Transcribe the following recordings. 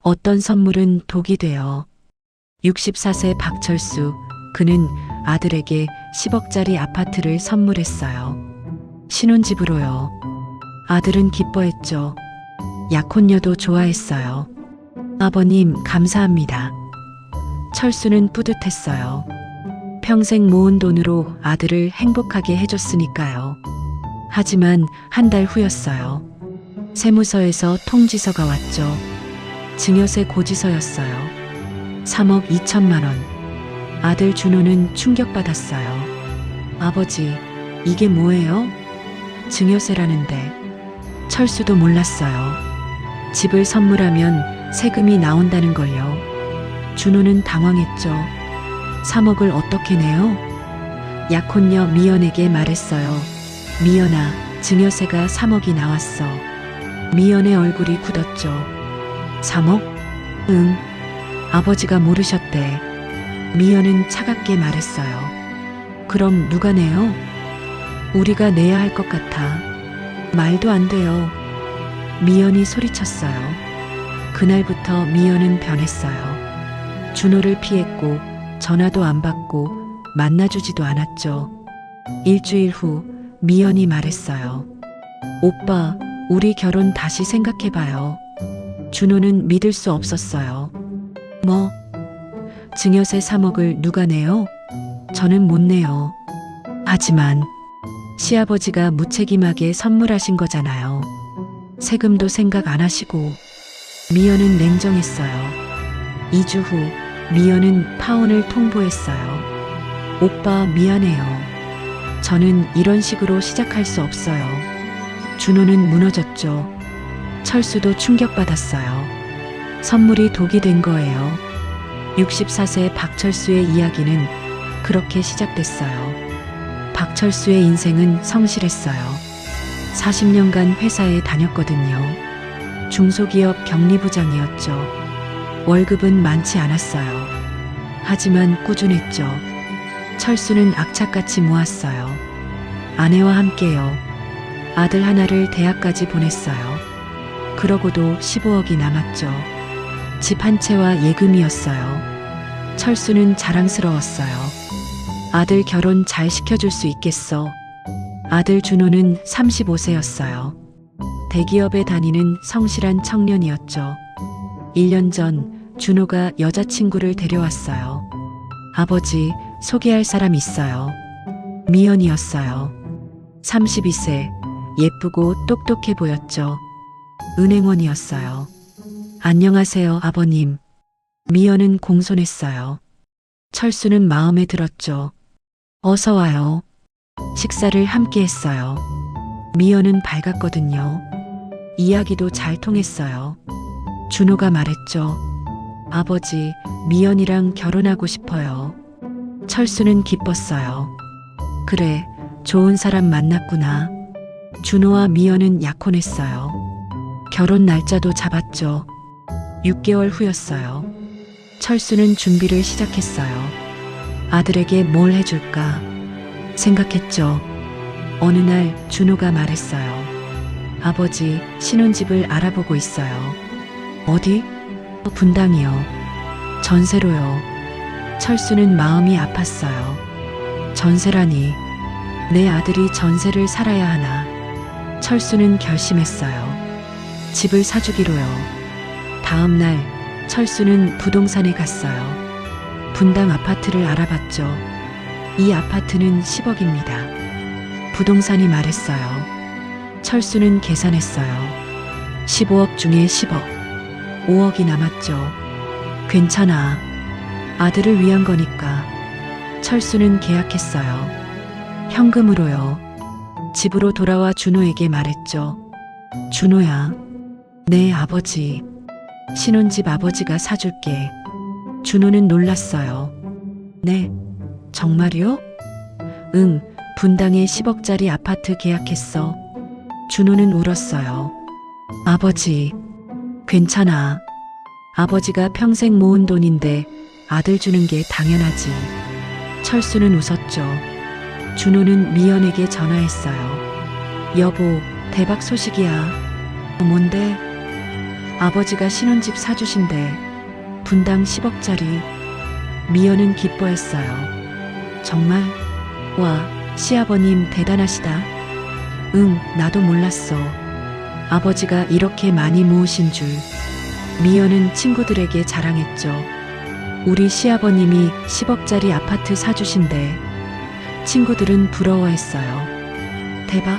어떤 선물은 독이 되어. 64세 박철수, 그는 아들에게 10억짜리 아파트를 선물했어요. 신혼집으로요. 아들은 기뻐했죠. 약혼녀도 좋아했어요. 아버님, 감사합니다. 철수는 뿌듯했어요. 평생 모은 돈으로 아들을 행복하게 해줬으니까요. 하지만 한 달 후였어요. 세무서에서 통지서가 왔죠. 증여세 고지서였어요. 3억 2천만 원. 아들 준호는 충격받았어요. 아버지, 이게 뭐예요? 증여세라는데. 철수도 몰랐어요. 집을 선물하면 세금이 나온다는 걸요. 준호는 당황했죠. 3억을 어떻게 내요? 약혼녀 미연에게 말했어요. 미연아, 증여세가 3억이 나왔어. 미연의 얼굴이 굳었죠. 3억? 응. 아버지가 모르셨대. 미연은 차갑게 말했어요. 그럼 누가 내요? 우리가 내야 할 것 같아. 말도 안 돼요. 미연이 소리쳤어요. 그날부터 미연은 변했어요. 준호를 피했고 전화도 안 받고 만나주지도 않았죠. 일주일 후 미연이 말했어요. 오빠, 우리 결혼 다시 생각해봐요. 준호는 믿을 수 없었어요. 뭐? 증여세 3억을 누가 내요? 저는 못 내요. 하지만 시아버지가 무책임하게 선물하신 거잖아요. 세금도 생각 안 하시고. 미연은 냉정했어요. 2주 후 미연은 파혼을 통보했어요. 오빠, 미안해요. 저는 이런 식으로 시작할 수 없어요. 준호는 무너졌죠. 철수도 충격받았어요. 선물이 독이 된 거예요. 64세 박철수의 이야기는 그렇게 시작됐어요. 박철수의 인생은 성실했어요. 40년간 회사에 다녔거든요. 중소기업 격리부장이었죠. 월급은 많지 않았어요. 하지만 꾸준했죠. 철수는 악착같이 모았어요. 아내와 함께요. 아들 하나를 대학까지 보냈어요. 그러고도 15억이 남았죠. 집 한 채와 예금이었어요. 철수는 자랑스러웠어요. 아들 결혼 잘 시켜줄 수 있겠어. 아들 준호는 35세였어요. 대기업에 다니는 성실한 청년이었죠. 1년 전 준호가 여자친구를 데려왔어요. 아버지, 소개할 사람 있어요. 미연이었어요. 32세, 예쁘고 똑똑해 보였죠. 은행원이었어요. 안녕하세요, 아버님. 미연은 공손했어요. 철수는 마음에 들었죠. 어서 와요. 식사를 함께 했어요. 미연은 밝았거든요. 이야기도 잘 통했어요. 준호가 말했죠. 아버지, 미연이랑 결혼하고 싶어요. 철수는 기뻤어요. 그래, 좋은 사람 만났구나. 준호와 미연은 약혼했어요. 결혼 날짜도 잡았죠. 6개월 후였어요. 철수는 준비를 시작했어요. 아들에게 뭘 해줄까 생각했죠. 어느 날 준호가 말했어요. 아버지, 신혼집을 알아보고 있어요. 어디? 분당이요. 전세로요. 철수는 마음이 아팠어요. 전세라니. 내 아들이 전세를 살아야 하나. 철수는 결심했어요. 집을 사주기로요. 다음 날 철수는 부동산에 갔어요. 분당 아파트를 알아봤죠. 이 아파트는 10억입니다. 부동산이 말했어요. 철수는 계산했어요. 15억 중에 10억. 5억이 남았죠. 괜찮아. 아들을 위한 거니까. 철수는 계약했어요. 현금으로요. 집으로 돌아와 준호에게 말했죠. 준호야, 네 아버지. 신혼집 아버지가 사줄게. 준호는 놀랐어요. 네, 정말요? 응, 분당에 10억짜리 아파트 계약했어. 준호는 울었어요. 아버지, 괜찮아. 아버지가 평생 모은 돈인데 아들 주는 게 당연하지. 철수는 웃었죠. 준호는 미연에게 전화했어요. 여보, 대박 소식이야. 뭔데? 아버지가 신혼집 사주신대. 분당 10억짜리. 미연은 기뻐했어요. 정말? 와, 시아버님 대단하시다. 응, 나도 몰랐어. 아버지가 이렇게 많이 모으신 줄. 미연은 친구들에게 자랑했죠. 우리 시아버님이 10억짜리 아파트 사주신대. 친구들은 부러워했어요. 대박,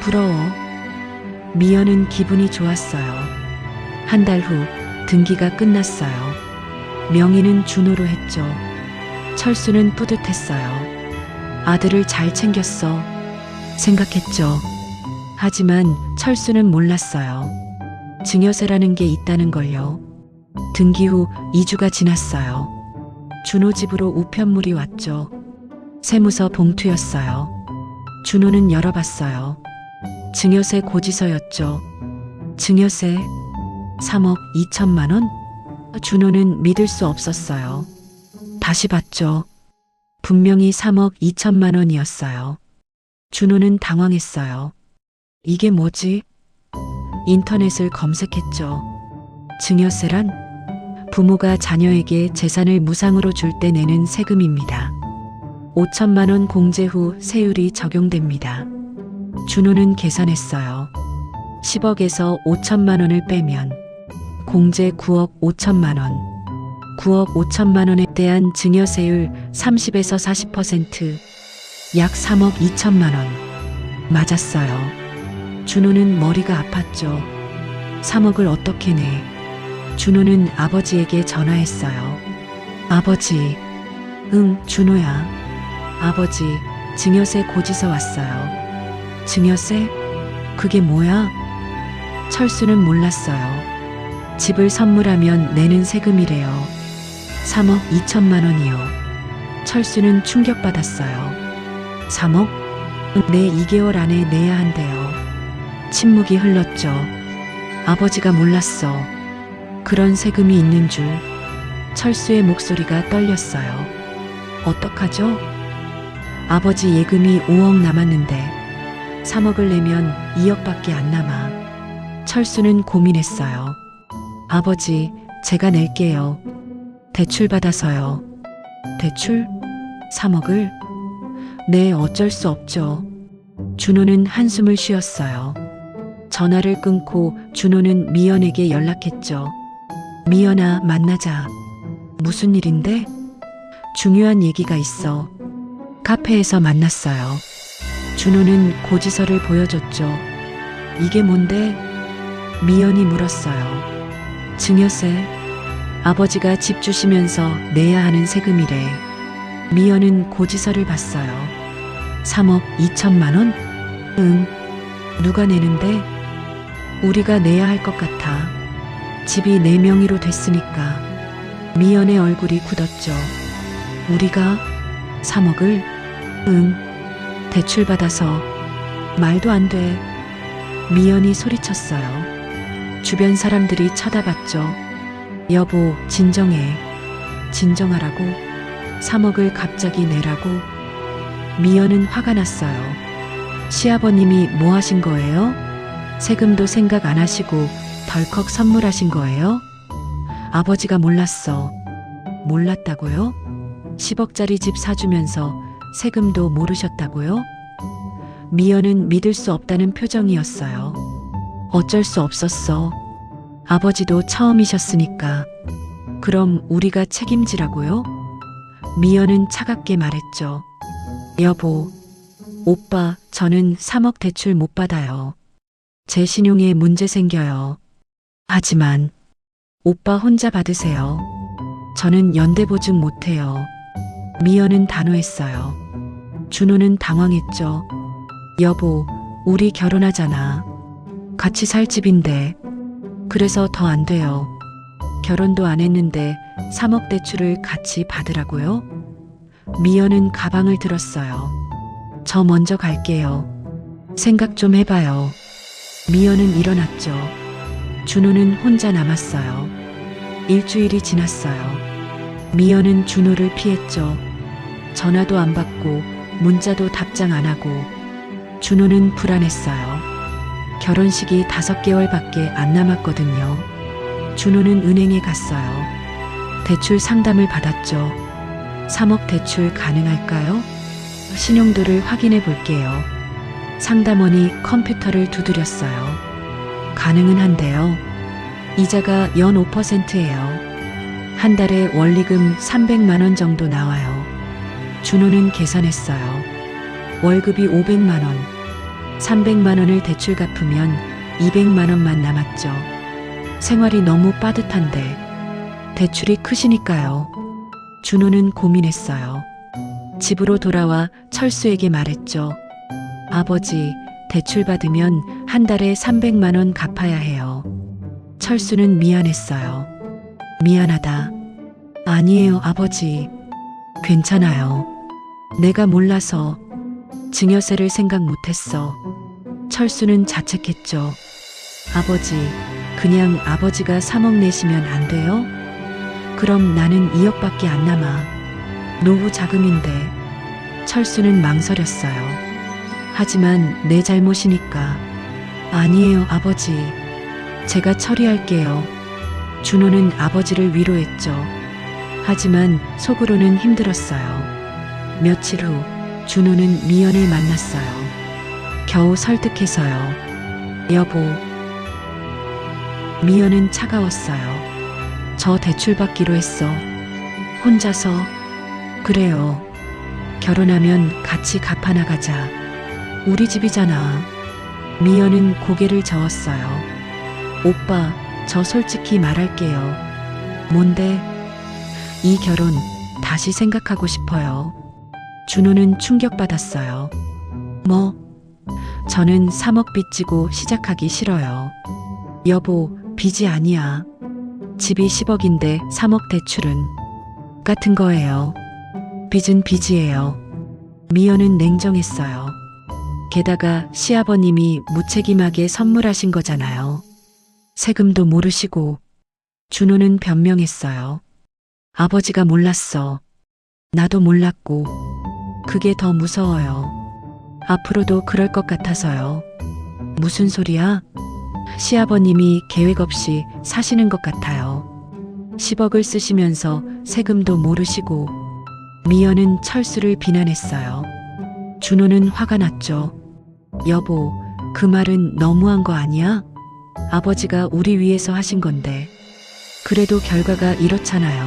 부러워. 미연은 기분이 좋았어요. 한 달 후 등기가 끝났어요. 명의는 준호로 했죠. 철수는 뿌듯했어요. 아들을 잘 챙겼어. 생각했죠. 하지만 철수는 몰랐어요. 증여세라는 게 있다는 걸요. 등기 후 2주가 지났어요. 준호 집으로 우편물이 왔죠. 세무서 봉투였어요. 준호는 열어봤어요. 증여세 고지서였죠. 증여세 3억 2천만 원? 준호는 믿을 수 없었어요. 다시 봤죠. 분명히 3억 2천만 원이었어요. 준호는 당황했어요. 이게 뭐지? 인터넷을 검색했죠. 증여세란 부모가 자녀에게 재산을 무상으로 줄 때 내는 세금입니다. 5천만 원 공제 후 세율이 적용됩니다. 준호는 계산했어요. 10억에서 5천만 원을 빼면 공제 9억 5천만 원. 9억 5천만 원에 대한 증여세율 30에서 40%, 약 3억 2천만 원. 맞았어요. 준호는 머리가 아팠죠. 3억을 어떻게 내? 준호는 아버지에게 전화했어요. 아버지. 응, 준호야. 아버지, 증여세 고지서 왔어요. 증여세? 그게 뭐야? 철수는 몰랐어요. 집을 선물하면 내는 세금이래요. 3억 2천만 원이요. 철수는 충격받았어요. 3억? 네, 2개월 안에 내야 한대요. 침묵이 흘렀죠. 아버지가 몰랐어. 그런 세금이 있는 줄. 철수의 목소리가 떨렸어요. 어떡하죠? 아버지 예금이 5억 남았는데 3억을 내면 2억밖에 안 남아. 철수는 고민했어요. 아버지, 제가 낼게요. 대출 받아서요. 대출? 3억을? 네, 어쩔 수 없죠. 준호는 한숨을 쉬었어요. 전화를 끊고 준호는 미연에게 연락했죠. 미연아, 만나자. 무슨 일인데? 중요한 얘기가 있어. 카페에서 만났어요. 준호는 고지서를 보여줬죠. 이게 뭔데? 미연이 물었어요. 증여세. 아버지가 집 주시면서 내야 하는 세금이래. 미연은 고지서를 봤어요. 3억 2천만 원? 응. 누가 내는데? 우리가 내야 할 것 같아. 집이 내 명의로 됐으니까. 미연의 얼굴이 굳었죠. 우리가 3억을? 응. 대출 받아서. 말도 안 돼. 미연이 소리쳤어요. 주변 사람들이 쳐다봤죠. 여보, 진정해. 진정하라고? 3억을 갑자기 내라고? 미연은 화가 났어요. 시아버님이 뭐 하신 거예요? 세금도 생각 안 하시고 덜컥 선물하신 거예요? 아버지가 몰랐어. 몰랐다고요? 10억짜리 집 사주면서 세금도 모르셨다고요? 미연은 믿을 수 없다는 표정이었어요. 어쩔 수 없었어. 아버지도 처음이셨으니까. 그럼 우리가 책임지라고요? 미연은 차갑게 말했죠. 여보, 오빠, 저는 3억 대출 못 받아요. 제 신용에 문제 생겨요. 하지만 오빠 혼자 받으세요. 저는 연대보증 못해요. 미연은 단호했어요. 준호는 당황했죠. 여보, 우리 결혼하잖아. 같이 살 집인데. 그래서 더 안 돼요. 결혼도 안 했는데 3억 대출을 같이 받으라고요? 미연은 가방을 들었어요. 저 먼저 갈게요. 생각 좀 해봐요. 미연은 일어났죠. 준호는 혼자 남았어요. 일주일이 지났어요. 미연은 준호를 피했죠. 전화도 안 받고 문자도 답장 안 하고. 준호는 불안했어요. 결혼식이 5개월밖에 안 남았거든요. 준호는 은행에 갔어요. 대출 상담을 받았죠. 3억 대출 가능할까요? 신용도를 확인해 볼게요. 상담원이 컴퓨터를 두드렸어요. 가능은 한데요. 이자가 연 5%예요. 한 달에 원리금 300만 원 정도 나와요. 준호는 계산했어요. 월급이 500만 원. 300만 원을 대출 갚으면 200만 원만 남았죠. 생활이 너무 빠듯한데 대출이 크시니까요. 준호는 고민했어요. 집으로 돌아와 철수에게 말했죠. 아버지, 대출 받으면 한 달에 300만 원 갚아야 해요. 철수는 미안했어요. 미안하다. 아니에요, 아버지. 괜찮아요. 내가 몰라서 증여세를 생각 못했어. 철수는 자책했죠. 아버지, 그냥 아버지가 3억 내시면 안 돼요? 그럼 나는 2억밖에 안 남아. 노후 자금인데. 철수는 망설였어요. 하지만 내 잘못이니까. 아니에요, 아버지. 제가 처리할게요. 준호는 아버지를 위로했죠. 하지만 속으로는 힘들었어요. 며칠 후 준호는 미연을 만났어요. 겨우 설득해서요. 여보. 미연은 차가웠어요. 저 대출 받기로 했어. 혼자서. 그래요. 결혼하면 같이 갚아나가자. 우리 집이잖아. 미연은 고개를 저었어요. 오빠, 저 솔직히 말할게요. 뭔데? 이 결혼 다시 생각하고 싶어요. 준호는 충격받았어요. 뭐? 저는 3억 빚지고 시작하기 싫어요. 여보, 빚이 아니야. 집이 10억인데 3억 대출은 같은 거예요. 빚은 빚이에요. 미연은 냉정했어요. 게다가 시아버님이 무책임하게 선물하신 거잖아요. 세금도 모르시고. 준호는 변명했어요. 아버지가 몰랐어. 나도 몰랐고. 그게 더 무서워요. 앞으로도 그럴 것 같아서요. 무슨 소리야? 시아버님이 계획 없이 사시는 것 같아요. 10억을 쓰시면서 세금도 모르시고. 미연은 철수를 비난했어요. 준호는 화가 났죠. 여보, 그 말은 너무한 거 아니야? 아버지가 우리 위해서 하신 건데. 그래도 결과가 이렇잖아요.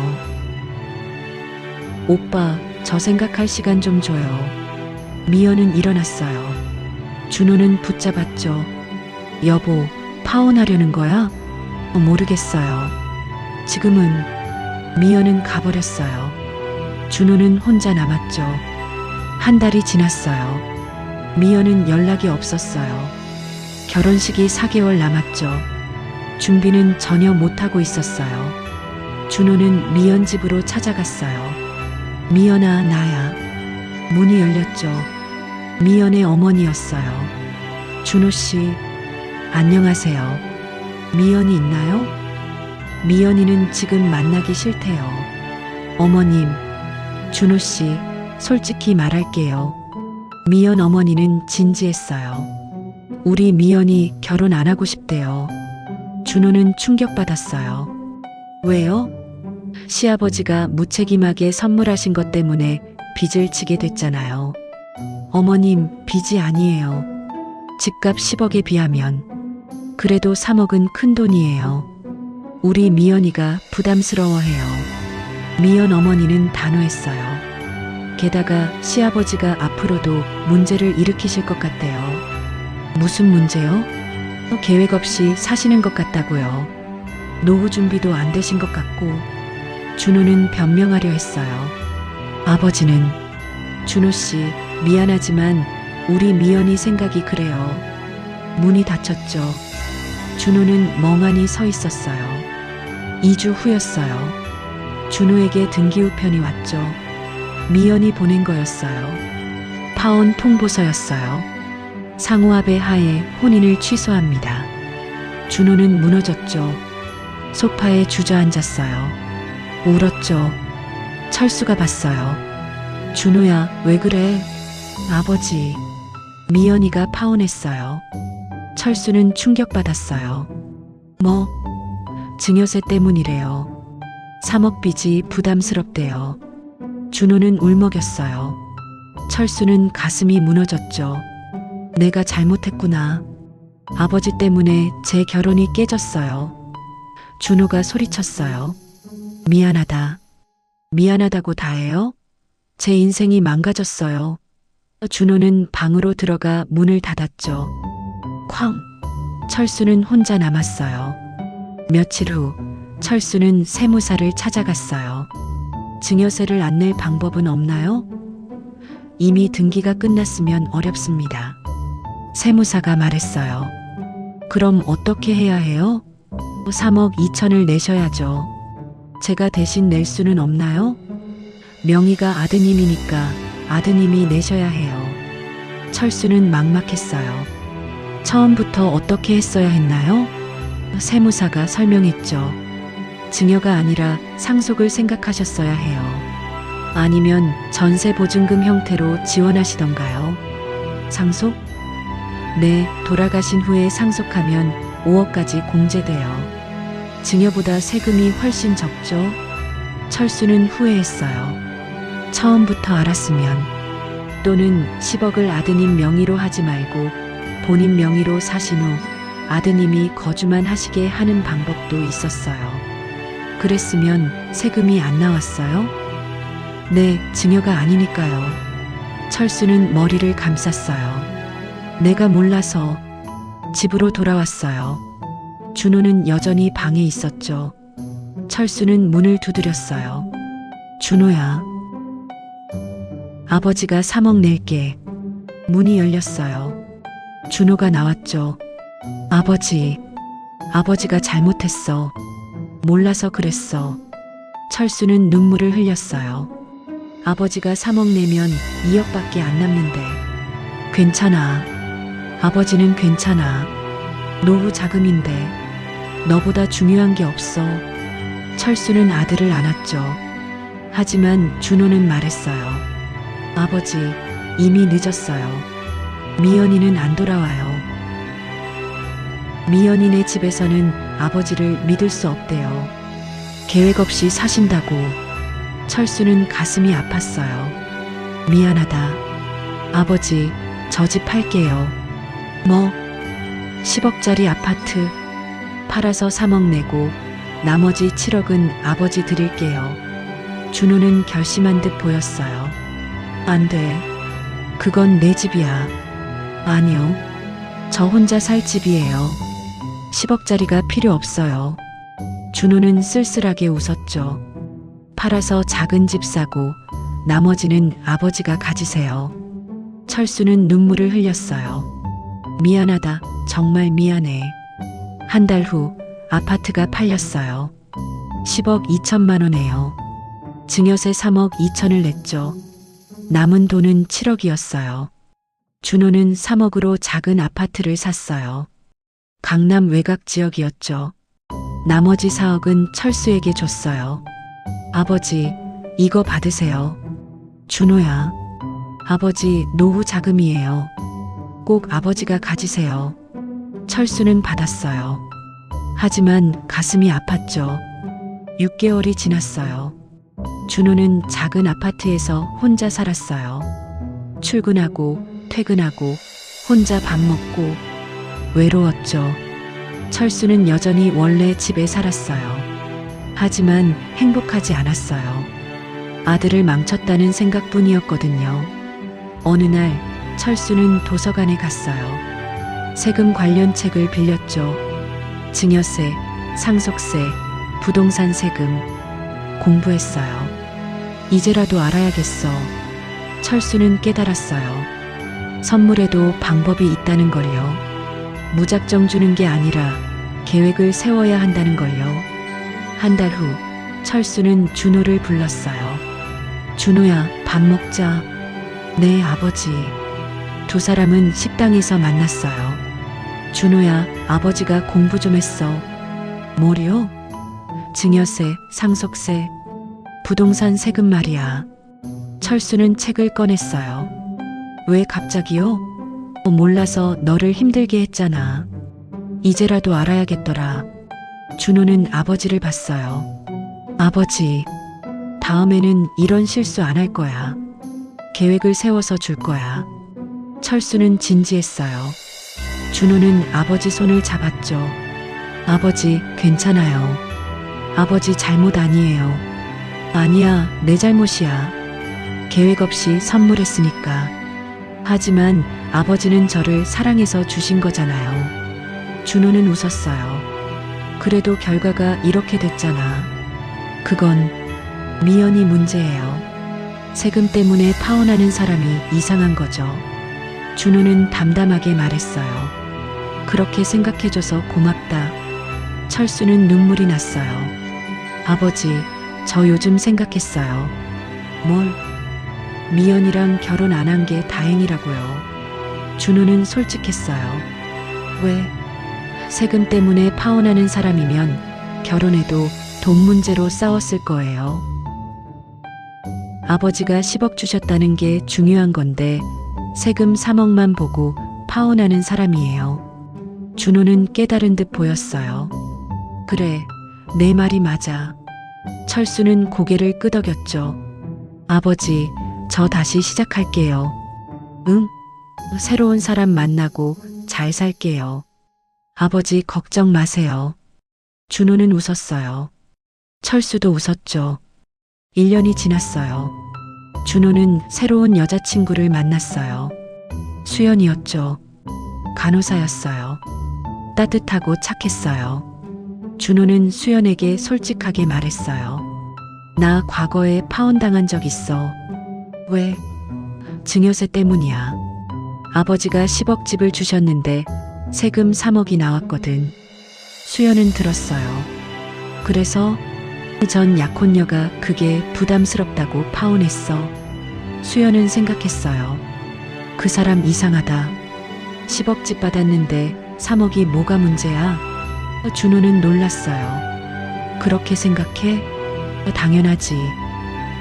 오빠, 저 생각할 시간 좀 줘요. 미연은 일어났어요. 준호는 붙잡았죠. 여보, 파혼하려는 거야? 모르겠어요. 지금은. 미연은 가버렸어요. 준호는 혼자 남았죠. 한 달이 지났어요. 미연은 연락이 없었어요. 결혼식이 4개월 남았죠. 준비는 전혀 못하고 있었어요. 준호는 미연 집으로 찾아갔어요. 미연아, 나야. 문이 열렸죠. 미연의 어머니였어요. 준호 씨, 안녕하세요. 미연이 있나요? 미연이는 지금 만나기 싫대요. 어머님, 준호 씨, 솔직히 말할게요. 미연 어머니는 진지했어요. 우리 미연이 결혼 안 하고 싶대요. 준호는 충격받았어요. 왜요? 시아버지가 무책임하게 선물하신 것 때문에 빚을 지게 됐잖아요. 어머님, 빚이 아니에요. 집값 10억에 비하면. 그래도 3억은 큰 돈이에요. 우리 미연이가 부담스러워해요. 미연 어머니는 단호했어요. 게다가 시아버지가 앞으로도 문제를 일으키실 것 같대요. 무슨 문제요? 계획 없이 사시는 것 같다고요. 노후 준비도 안 되신 것 같고. 준호는 변명하려 했어요. 아버지는, 준호 씨, 미안하지만 우리 미연이 생각이 그래요. 문이 닫혔죠. 준호는 멍하니 서 있었어요. 2주 후였어요. 준호에게 등기우편이 왔죠. 미연이 보낸 거였어요. 파혼 통보서였어요. 상호합의 하에 혼인을 취소합니다. 준호는 무너졌죠. 소파에 주저앉았어요. 울었죠. 철수가 봤어요. 준호야, 왜 그래? 아버지. 미연이가 파혼했어요. 철수는 충격받았어요. 뭐? 증여세 때문이래요. 3억 빚이 부담스럽대요. 준호는 울먹였어요. 철수는 가슴이 무너졌죠. 내가 잘못했구나. 아버지 때문에 제 결혼이 깨졌어요. 준호가 소리쳤어요. 미안하다. 미안하다고 다 해요? 제 인생이 망가졌어요. 준호는 방으로 들어가 문을 닫았죠. 쾅! 철수는 혼자 남았어요. 며칠 후 철수는 세무사를 찾아갔어요. 증여세를 안 낼 방법은 없나요? 이미 등기가 끝났으면 어렵습니다. 세무사가 말했어요. 그럼 어떻게 해야 해요? 3억 2천을 내셔야죠. 제가 대신 낼 수는 없나요? 명의가 아드님이니까 아드님이 내셔야 해요. 철수는 막막했어요. 처음부터 어떻게 했어야 했나요? 세무사가 설명했죠. 증여가 아니라 상속을 생각하셨어야 해요. 아니면 전세 보증금 형태로 지원하시던가요. 상속? 네, 돌아가신 후에 상속하면 5억까지 공제돼요. 증여보다 세금이 훨씬 적죠? 철수는 후회했어요. 처음부터 알았으면. 또는 10억을 아드님 명의로 하지 말고 본인 명의로 사신 후 아드님이 거주만 하시게 하는 방법도 있었어요. 그랬으면 세금이 안 나왔어요? 네, 증여가 아니니까요. 철수는 머리를 감쌌어요. 내가 몰라서. 집으로 돌아왔어요. 준호는 여전히 방에 있었죠. 철수는 문을 두드렸어요. 준호야. 아버지가 3억 낼게. 문이 열렸어요. 준호가 나왔죠. 아버지. 아버지가 잘못했어. 몰라서 그랬어. 철수는 눈물을 흘렸어요. 아버지가 3억 내면 2억밖에 안 남는데. 괜찮아. 아버지는 괜찮아. 노후 자금인데. 너보다 중요한 게 없어. 철수는 아들을 안았죠. 하지만 준호는 말했어요. 아버지, 이미 늦었어요. 미연이는 안 돌아와요. 미연이네 집에서는 아버지를 믿을 수 없대요. 계획 없이 사신다고. 철수는 가슴이 아팠어요. 미안하다. 아버지, 저 집 팔게요. 뭐? 10억짜리 아파트. 팔아서 3억 내고 나머지 7억은 아버지 드릴게요. 준호는 결심한 듯 보였어요. 안 돼. 그건 내 집이야. 아니요. 저 혼자 살 집이에요. 10억짜리가 필요 없어요. 준호는 쓸쓸하게 웃었죠. 팔아서 작은 집 사고 나머지는 아버지가 가지세요. 철수는 눈물을 흘렸어요. 미안하다. 정말 미안해. 한 달 후 아파트가 팔렸어요. 10억 2천만 원에요. 증여세 3억 2천을 냈죠. 남은 돈은 7억이었어요. 준호는 3억으로 작은 아파트를 샀어요. 강남 외곽 지역이었죠. 나머지 4억은 철수에게 줬어요. 아버지, 이거 받으세요. 준호야. 아버지, 노후 자금이에요. 꼭 아버지가 가지세요. 철수는 받았어요. 하지만 가슴이 아팠죠. 6개월이 지났어요. 준호는 작은 아파트에서 혼자 살았어요. 출근하고 퇴근하고 혼자 밥 먹고 외로웠죠. 철수는 여전히 원래 집에 살았어요. 하지만 행복하지 않았어요. 아들을 망쳤다는 생각뿐이었거든요. 어느 날 철수는 도서관에 갔어요. 세금 관련 책을 빌렸죠. 증여세, 상속세, 부동산 세금. 공부했어요. 이제라도 알아야겠어. 철수는 깨달았어요. 선물에도 방법이 있다는 걸요. 무작정 주는 게 아니라 계획을 세워야 한다는 걸요. 한 달 후 철수는 준호를 불렀어요. 준호야, 밥 먹자. 네, 아버지. 두 사람은 식당에서 만났어요. 준호야, 아버지가 공부 좀 했어. 뭐요? 증여세, 상속세, 부동산 세금 말이야. 철수는 책을 꺼냈어요. 왜 갑자기요? 몰라서 너를 힘들게 했잖아. 이제라도 알아야겠더라. 준호는 아버지를 봤어요. 아버지, 다음에는 이런 실수 안 할 거야. 계획을 세워서 줄 거야. 철수는 진지했어요. 준호는 아버지 손을 잡았죠. 아버지, 괜찮아요. 아버지 잘못 아니에요. 아니야, 내 잘못이야. 계획 없이 선물했으니까. 하지만 아버지는 저를 사랑해서 주신 거잖아요. 준호는 웃었어요. 그래도 결과가 이렇게 됐잖아. 그건 미연이 문제예요. 세금 때문에 파혼하는 사람이 이상한 거죠. 준호는 담담하게 말했어요. 그렇게 생각해줘서 고맙다. 철수는 눈물이 났어요. 아버지, 저 요즘 생각했어요. 뭘? 미연이랑 결혼 안 한 게 다행이라고요. 준호는 솔직했어요. 왜? 세금 때문에 파혼하는 사람이면 결혼해도 돈 문제로 싸웠을 거예요. 아버지가 10억 주셨다는 게 중요한 건데 세금 3억만 보고 파혼하는 사람이에요. 준호는 깨달은 듯 보였어요. 그래, 내 말이 맞아. 철수는 고개를 끄덕였죠. 아버지, 저 다시 시작할게요. 응? 새로운 사람 만나고 잘 살게요. 아버지 걱정 마세요. 준호는 웃었어요. 철수도 웃었죠. 1년이 지났어요. 준호는 새로운 여자친구를 만났어요. 수연이었죠. 간호사였어요. 따뜻하고 착했어요. 준호는 수연에게 솔직하게 말했어요. 나 과거에 파혼당한 적 있어. 왜? 증여세 때문이야. 아버지가 10억 집을 주셨는데 세금 3억이 나왔거든. 수연은 들었어요. 그래서 전 약혼녀가 그게 부담스럽다고 파혼했어. 수연은 생각했어요. 그 사람 이상하다. 10억 집 받았는데 3억이 뭐가 문제야? 준호는 놀랐어요. 그렇게 생각해? 당연하지.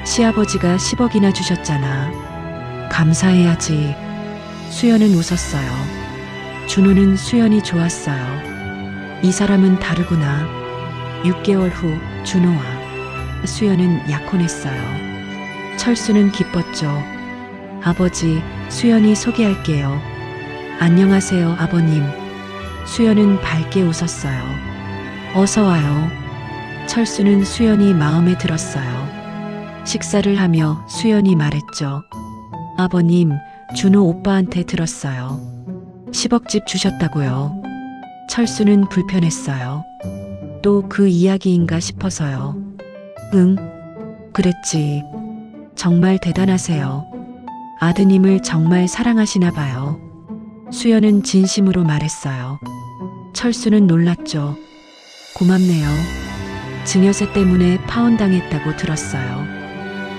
시아버지가 10억이나 주셨잖아. 감사해야지. 수연은 웃었어요. 준호는 수연이 좋았어요. 이 사람은 다르구나. 6개월 후 준호와 수연은 약혼했어요. 철수는 기뻤죠. 아버지, 수연이 소개할게요. 안녕하세요, 아버님. 수연은 밝게 웃었어요. 어서 와요. 철수는 수연이 마음에 들었어요. 식사를 하며 수연이 말했죠. 아버님, 준호 오빠한테 들었어요. 10억 집 주셨다고요. 철수는 불편했어요. 또 그 이야기인가 싶어서요. 응, 그랬지. 정말 대단하세요. 아드님을 정말 사랑하시나 봐요. 수연은 진심으로 말했어요. 철수는 놀랐죠. 고맙네요. 증여세 때문에 파혼당했다고 들었어요.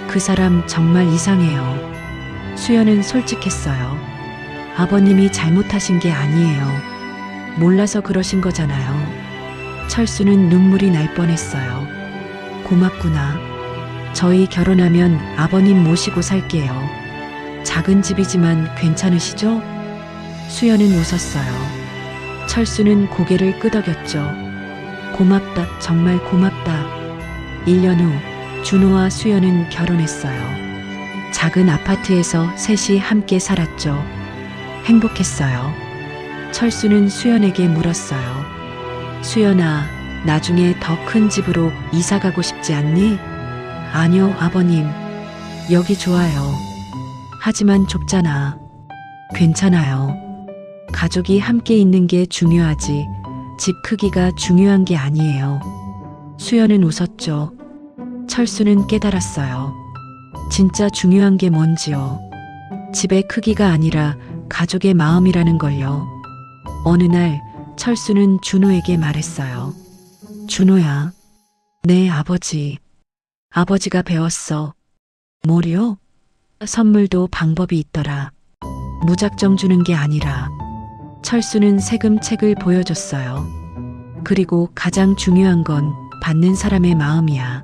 그 사람 정말 이상해요. 수연은 솔직했어요. 아버님이 잘못하신 게 아니에요. 몰라서 그러신 거잖아요. 철수는 눈물이 날 뻔했어요. 고맙구나. 저희 결혼하면 아버님 모시고 살게요. 작은 집이지만 괜찮으시죠? 수연은 웃었어요. 철수는 고개를 끄덕였죠. 고맙다, 정말 고맙다. 1년 후 준호와 수연은 결혼했어요. 작은 아파트에서 셋이 함께 살았죠. 행복했어요. 철수는 수연에게 물었어요. 수연아, 나중에 더 큰 집으로 이사 가고 싶지 않니? 아니요, 아버님. 여기 좋아요. 하지만 좁잖아. 괜찮아요. 가족이 함께 있는 게 중요하지. 집 크기가 중요한 게 아니에요. 수연은 웃었죠. 철수는 깨달았어요. 진짜 중요한 게 뭔지요. 집의 크기가 아니라 가족의 마음이라는 걸요. 어느 날 철수는 준호에게 말했어요. 준호야, 내 아버지. 아버지가 배웠어. 뭐요? 선물도 방법이 있더라. 무작정 주는 게 아니라. 철수는 세금책을 보여줬어요. 그리고 가장 중요한 건 받는 사람의 마음이야.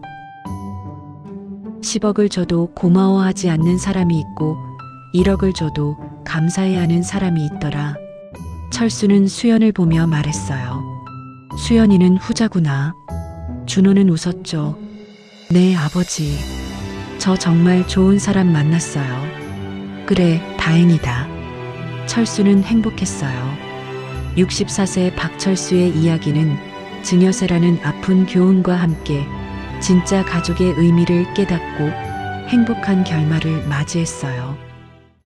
10억을 줘도 고마워하지 않는 사람이 있고 1억을 줘도 감사해하는 사람이 있더라. 철수는 수연을 보며 말했어요. 수연이는 후자구나. 준호는 웃었죠. 네, 아버지. 저 정말 좋은 사람 만났어요. 그래, 다행이다. 철수는 행복했어요. 64세 박철수의 이야기는 증여세라는 아픈 교훈과 함께 진짜 가족의 의미를 깨닫고 행복한 결말을 맞이했어요.